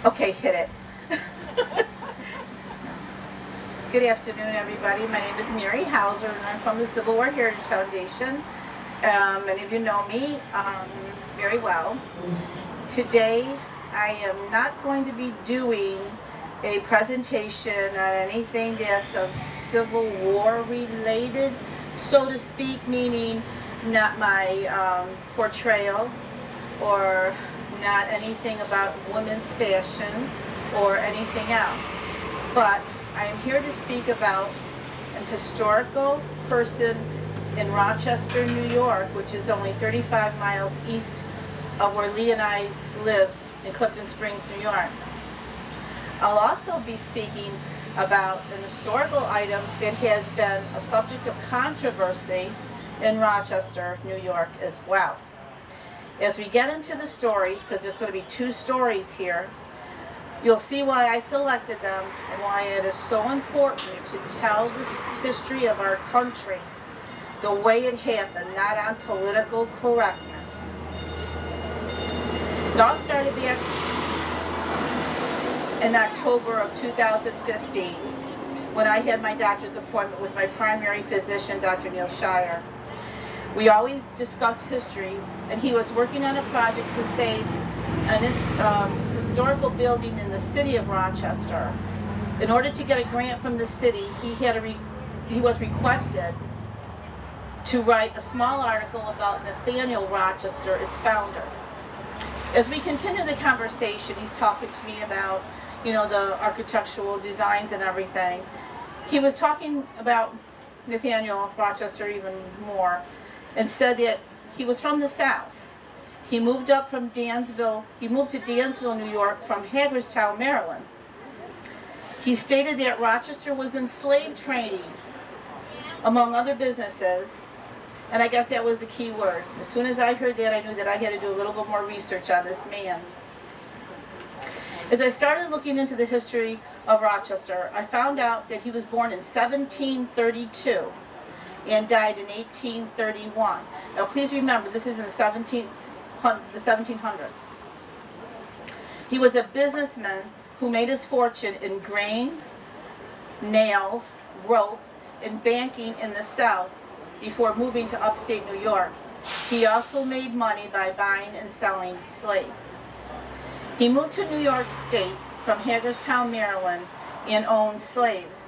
Okay, hit it. Good afternoon, everybody. My name is Mary Hauser, and I'm from the Civil War Heritage Foundation. Many of you know me very well. Today, I am not going to be doing a presentation on anything that's of Civil War related, so to speak, meaning not my portrayal or not anything about women's fashion or anything else. But I am here to speak about an historical person in Rochester, New York, which is only 35 miles east of where Lee and I live in Clifton Springs, New York. I'll also be speaking about an historical item that has been a subject of controversy in Rochester, New York as well. As we get into the stories, because there's going to be two stories here, you'll see why I selected them and why it is so important to tell the history of our country the way it happened, not on political correctness. It all started back in October of 2015 when I had my doctor's appointment with my primary physician, Dr. Neil Shire. We always discuss history, and he was working on a project to save an historical building in the city of Rochester. In order to get a grant from the city, he was requested to write a small article about Nathaniel Rochester, its founder. As we continue the conversation, he's talking to me about, the architectural designs and everything. He was talking about Nathaniel Rochester even more, and said that he was from the South. He moved to Dansville, New York from Hagerstown, Maryland. He stated that Rochester was in slave trading, among other businesses, and I guess that was the key word. As soon as I heard that, I knew that I had to do a little bit more research on this man. As I started looking into the history of Rochester, I found out that he was born in 1732. And died in 1831. Now please remember, this is in the 1700s. He was a businessman who made his fortune in grain, nails, rope, and banking in the South before moving to upstate New York. He also made money by buying and selling slaves. He moved to New York State from Hagerstown, Maryland, and owned slaves.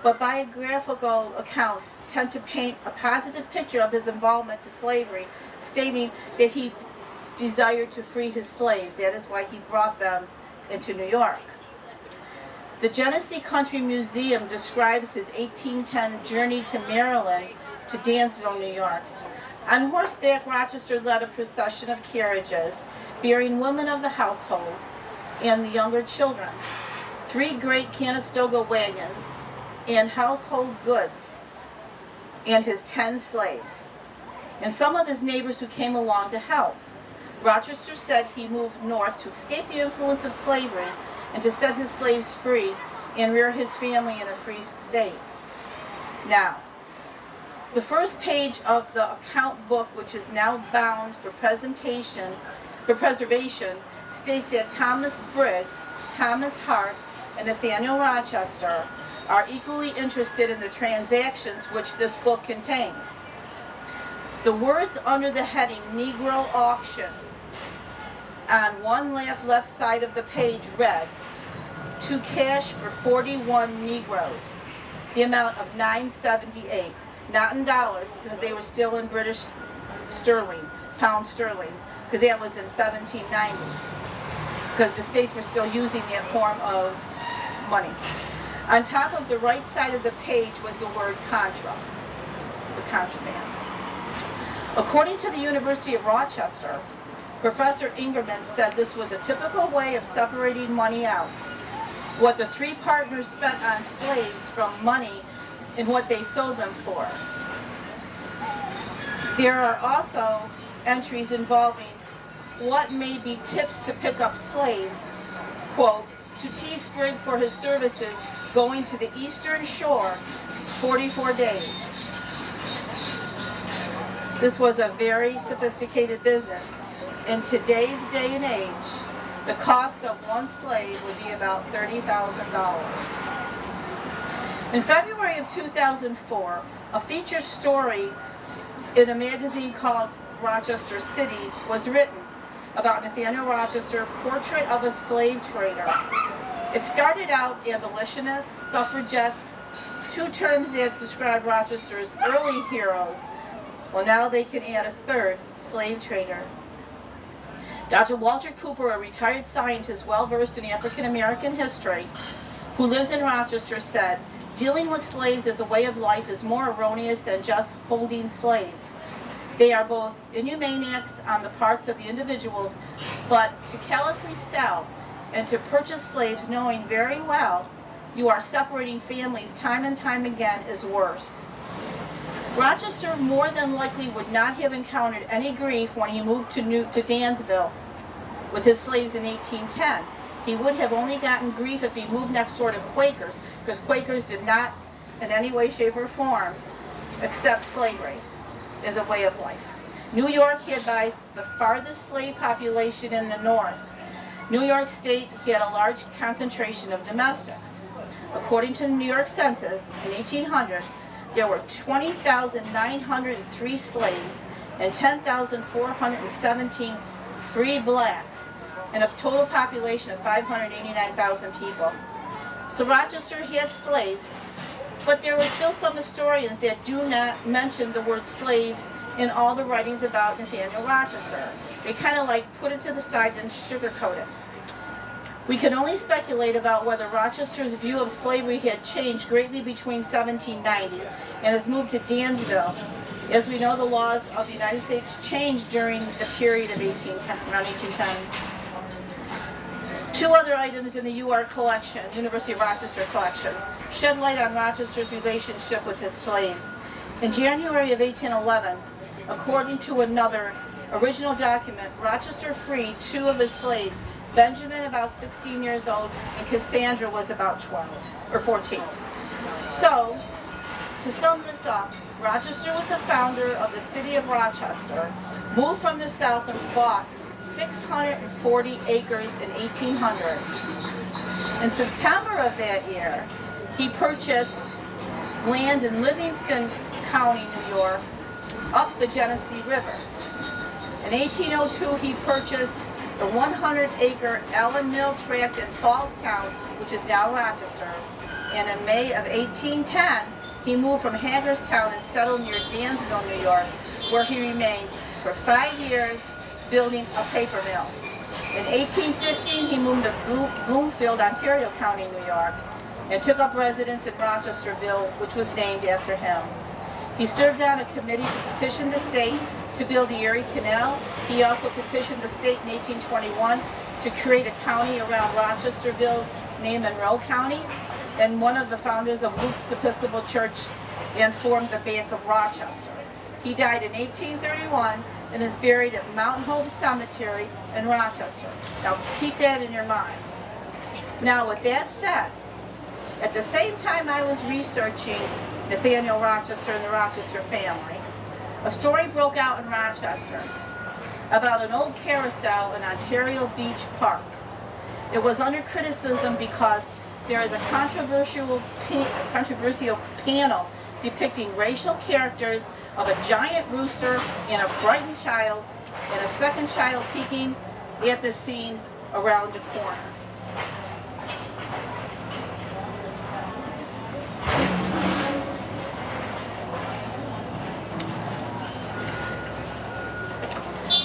But biographical accounts tend to paint a positive picture of his involvement to slavery, stating that he desired to free his slaves. That is why he brought them into New York. The Genesee Country Museum describes his 1810 journey to Maryland to Dansville, New York. On horseback, Rochester led a procession of carriages bearing women of the household and the younger children, 3 great Conestoga wagons, and household goods, and his 10 slaves, and some of his neighbors who came along to help. Rochester said he moved north to escape the influence of slavery and to set his slaves free and rear his family in a free state. Now, the first page of the account book, which is now bound for preservation, states that Thomas Sprigg, Thomas Hart, and Nathaniel Rochester are equally interested in the transactions which this book contains. The words under the heading Negro Auction on one left side of the page read, "To cash for 41 Negroes," the amount of $9.78, not in dollars because they were still in British sterling, pound sterling, because that was in 1790, because the states were still using that form of money. On top of the right side of the page was the word contra, the contraband. According to the University of Rochester, Professor Ingerman said this was a typical way of separating money out. What the 3 partners spent on slaves from money and what they sold them for. There are also entries involving what may be tips to pick up slaves, quote, to T. Sprigg for his services going to the Eastern Shore 44 days. This was a very sophisticated business. In today's day and age, The cost of one slave would be about $30,000. In February of 2004, a feature story in a magazine called Rochester City was written about Nathaniel Rochester, Portrait of a Slave Trader. It started out abolitionists, suffragettes, two terms that describe Rochester's early heroes. Well, now they can add a third, slave trader. Dr. Walter Cooper, a retired scientist well versed in African American history, who lives in Rochester, said, "Dealing with slaves as a way of life is more erroneous than just holding slaves. They are both inhumane acts on the parts of the individuals, but to callously sell and to purchase slaves knowing very well you are separating families time and time again is worse." Rochester more than likely would not have encountered any grief when he moved to Dansville with his slaves in 1810. He would have only gotten grief if he moved next door to Quakers, because Quakers did not in any way, shape, or form accept slavery as a way of life. New York had by the farthest slave population in the North. New York State had a large concentration of domestics. According to the New York Census, in 1800, there were 20,903 slaves and 10,417 free blacks, and a total population of 589,000 people. So Rochester had slaves, but there were still some historians that do not mention the word slaves in all the writings about Nathaniel Rochester. They kind of like put it to the side and sugarcoat it. We can only speculate about whether Rochester's view of slavery had changed greatly between 1790 and his move to Dansville. As we know, the laws of the United States changed during the period of around 1810. Two other items in the UR collection, University of Rochester collection, shed light on Rochester's relationship with his slaves. In January of 1811, according to another original document, Rochester freed two of his slaves, Benjamin, about 16 years old, and Cassandra was about 12 or 14. So, to sum this up, Rochester was the founder of the city of Rochester, moved from the south and bought 640 acres in 1800. In September of that year, he purchased land in Livingston County, New York, up the Genesee River. In 1802, he purchased the 100-acre Allen Mill tract in Fallstown, which is now Rochester. And in May of 1810, he moved from Hagerstown and settled near Dansville, New York, where he remained for 5 years building a paper mill. In 1815, he moved to Bloomfield, Ontario County, New York, and took up residence in Rochesterville, which was named after him. He served on a committee to petition the state to build the Erie Canal. He also petitioned the state in 1821 to create a county around Rochesterville's name, Monroe County, and one of the founders of Luke's Episcopal Church, and formed the Bank of Rochester. He died in 1831 and is buried at Mountain Hope Cemetery in Rochester. Now keep that in your mind. Now with that said, at the same time I was researching Nathaniel Rochester and the Rochester family, a story broke out in Rochester about an old carousel in Ontario Beach Park. It was under criticism because there is a controversial panel depicting racial characters of a giant rooster and a frightened child, and a second child peeking at the scene around a corner.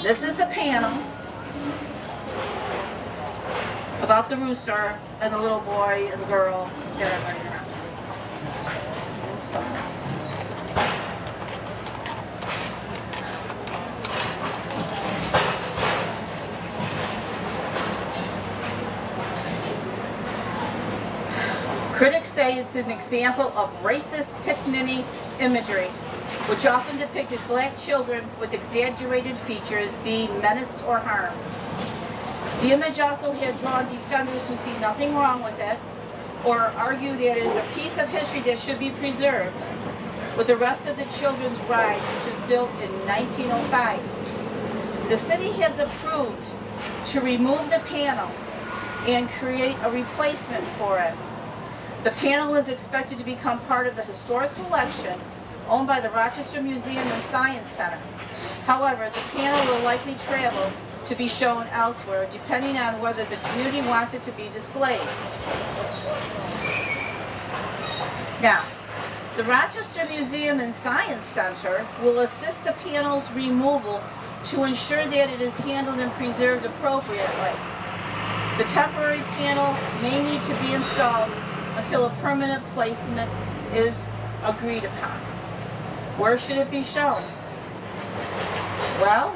This is the panel about the rooster and the little boy and girl. Critics say it's an example of racist picmini imagery, which often depicted black children with exaggerated features being menaced or harmed. The image also had drawn defenders who see nothing wrong with it, or argue that it is a piece of history that should be preserved, with the rest of the children's ride, which was built in 1905. The city has approved to remove the panel and create a replacement for it. The panel is expected to become part of the historic collection owned by the Rochester Museum and Science Center. However, the panel will likely travel to be shown elsewhere, depending on whether the community wants it to be displayed. Now, the Rochester Museum and Science Center will assist the panel's removal to ensure that it is handled and preserved appropriately. The temporary panel may need to be installed until a permanent placement is agreed upon. Where should it be shown? Well,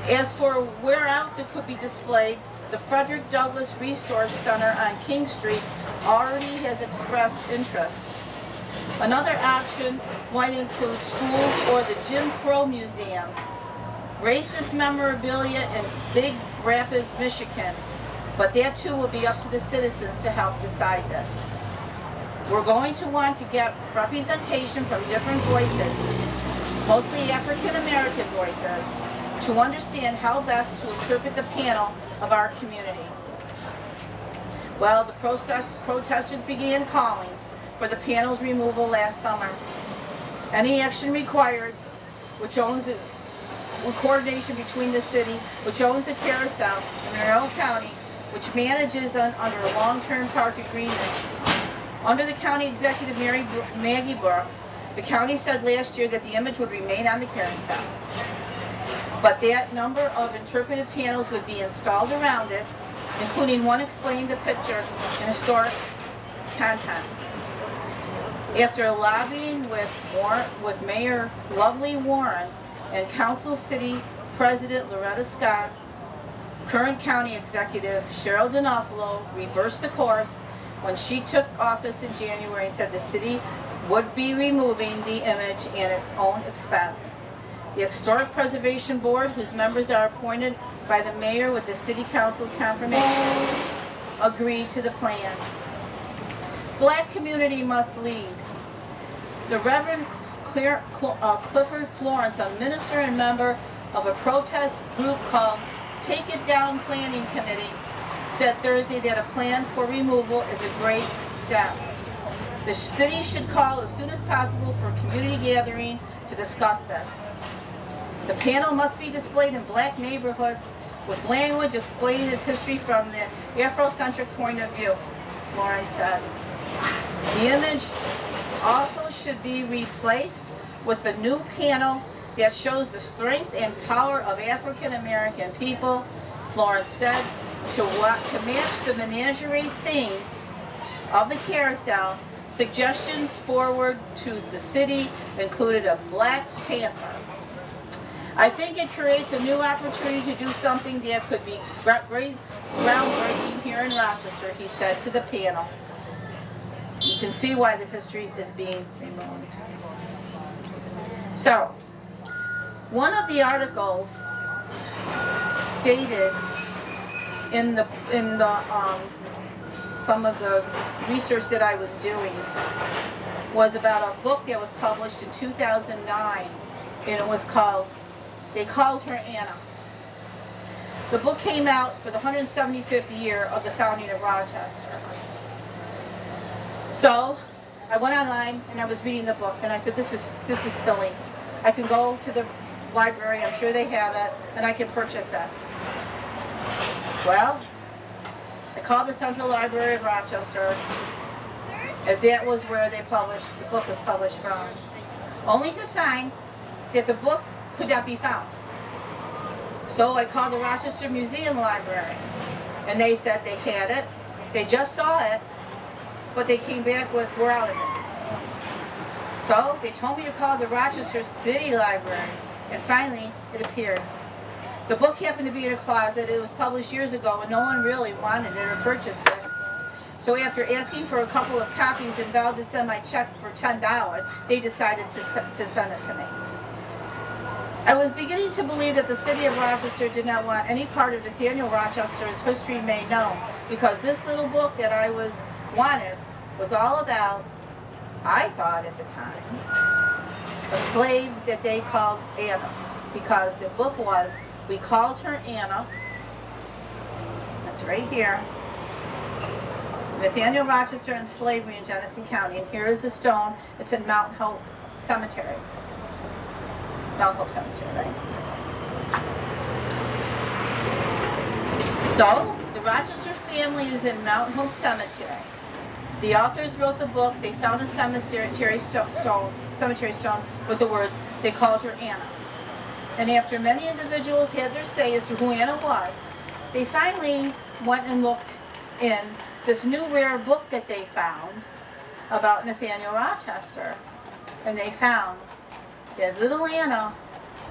as for where else it could be displayed, the Frederick Douglass Resource Center on King Street already has expressed interest. Another option might include schools or the Jim Crow Museum. Racist memorabilia in Big Rapids, Michigan, but that too will be up to the citizens to help decide this. We're going to want to get representation from different voices, mostly African American voices, to understand how best to interpret the panel of our community. Well, the protesters began calling for the panel's removal last summer. Any action required, which owns it, with coordination between the city, which owns the carousel, and Monroe County, which manages under a long-term park agreement. Under the county executive Maggie Brooks, the county said last year that the image would remain on the carousel, but that number of interpretive panels would be installed around it, including one explaining the picture and historic content. After lobbying with Mayor Lovely Warren and Council City President Loretta Scott, current county executive Cheryl D'Onofrio reversed the course when she took office in January and said the city would be removing the image at its own expense. The Historic Preservation Board, whose members are appointed by the mayor with the city council's confirmation, agreed to the plan. Black community must lead. The Reverend Clifford Florence, a minister and member of a protest group called Take It Down Planning Committee, said Thursday that a plan for removal is a great step. The city should call as soon as possible for a community gathering to discuss this. The panel must be displayed in black neighborhoods with language explaining its history from the Afrocentric point of view, Florence said. The image also should be replaced with a new panel that shows the strength and power of African American people, Florence said, to match the menagerie theme of the carousel. Suggestions forward to the city included a Black Panther. I think it creates a new opportunity to do something that could be great groundbreaking here in Rochester, he said to the panel. You can see why the history is being removed. So, one of the articles stated in some of the research that I was doing was about a book that was published in 2009, and it was called, they called her Anna. The book came out for the 175th year of the founding of Rochester. So I went online and I was reading the book, and I said, this is silly. I can go to the library, I'm sure they have it, and I can purchase it. Well, I called the Central Library of Rochester, as that was where the book was published from, only to find that the book could not be found. So I called the Rochester Museum Library, and they said they had it, they just saw it, but they came back with, we're out of it. So they told me to call the Rochester City Library, and finally it appeared. The book happened to be in a closet. It was published years ago, and no one really wanted it or purchased it. So after asking for a couple of copies and vowed to send my check for $10, they decided to send it to me. I was beginning to believe that the city of Rochester did not want any part of Nathaniel Rochester's history made known, because this little book that I wanted was all about, I thought at the time, a slave that they called Anna, because the book was We called her Anna. That's right here. Nathaniel Rochester and slavery in Genesee County. And here is the stone. It's in Mount Hope Cemetery. Mount Hope Cemetery, right? So, the Rochester family is in Mount Hope Cemetery. The authors wrote the book. They found a cemetery stone with the words, they called her Anna. And after many individuals had their say as to who Anna was, they finally went and looked in this new rare book that they found about Nathaniel Rochester. And they found that little Anna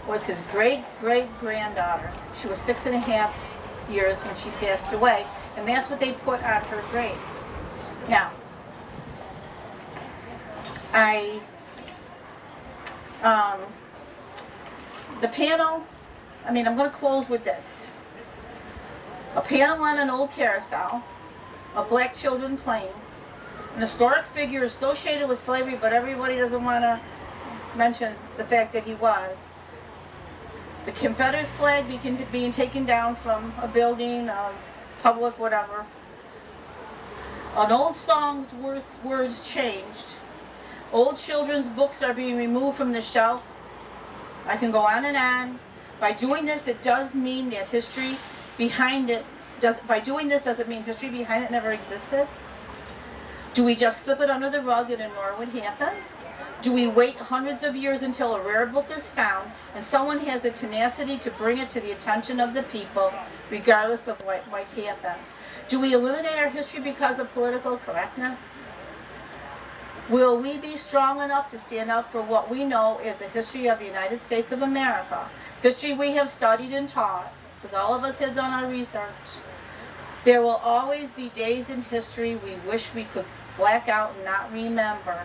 was his great-great-granddaughter. She was 6.5 years when she passed away. And that's what they put on her grave. Now, the panel, I'm going to close with this. A panel on an old carousel, of black children playing, an historic figure associated with slavery, but everybody doesn't want to mention the fact that he was. The Confederate flag being taken down from a building, public, whatever. An old song's words changed. Old children's books are being removed from the shelf. I can go on and on. By doing this, it does mean that history behind it, by doing this, does it mean history behind it never existed? Do we just slip it under the rug and ignore what happened? Do we wait hundreds of years until a rare book is found and someone has the tenacity to bring it to the attention of the people, regardless of what happened? Do we eliminate our history because of political correctness? Will we be strong enough to stand up for what we know is the history of the United States of America? History we have studied and taught, because all of us have done our research. There will always be days in history we wish we could black out and not remember,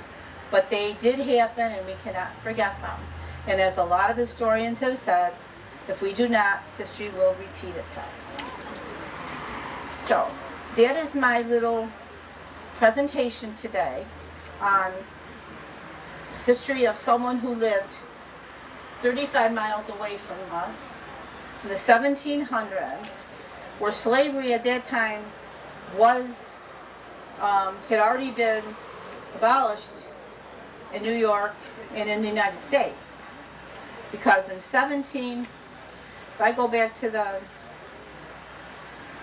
but they did happen and we cannot forget them. And as a lot of historians have said, if we do not, history will repeat itself. So, that is my little presentation today on history of someone who lived 35 miles away from us in the 1700s, where slavery at that time was had already been abolished in New York and in the United States. Because in if I go back to the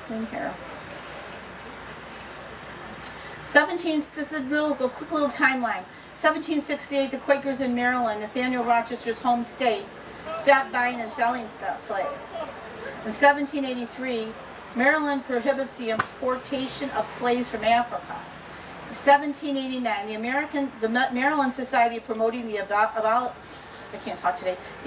thing here, this is a quick little timeline. 1768, the Quakers in Maryland, Nathaniel Rochester's home state, stopped buying and selling slaves. In 1783, Maryland prohibits the importation of slaves from Africa. In 1789, the Maryland Society promoting the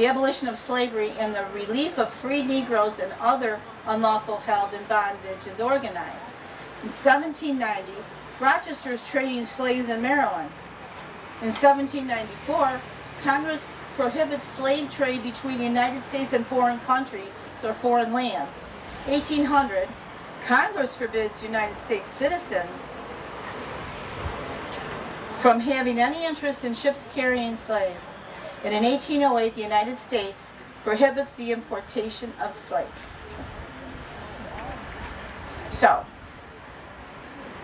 abolition of slavery and the relief of free Negroes and other unlawful held in bondage is organized. In 1790, Rochester is trading slaves in Maryland. In 1794, Congress prohibits slave trade between the United States and foreign countries or foreign lands. 1800, Congress forbids United States citizens from having any interest in ships carrying slaves. And in 1808, the United States prohibits the importation of slaves. So,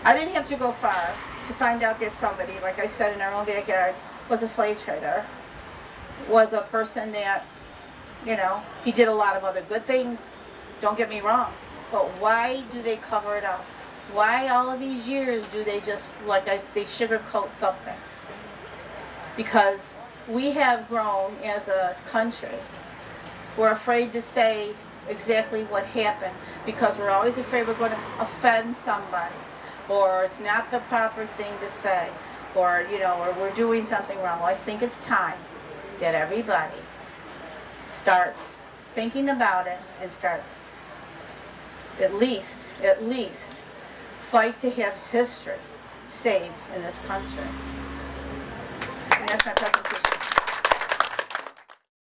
I didn't have to go far to find out that somebody, like I said, in our own backyard, was a slave trader, was a person that, he did a lot of other good things, don't get me wrong, but why do they cover it up? Why all of these years do they just, they sugarcoat something? Because we have grown as a country. We're afraid to say exactly what happened because we're always afraid we're going to offend somebody, or it's not the proper thing to say, or or we're doing something wrong. Well, I think it's time that everybody starts thinking about it and starts at least fight to have history saved in this country. And that's my presentation.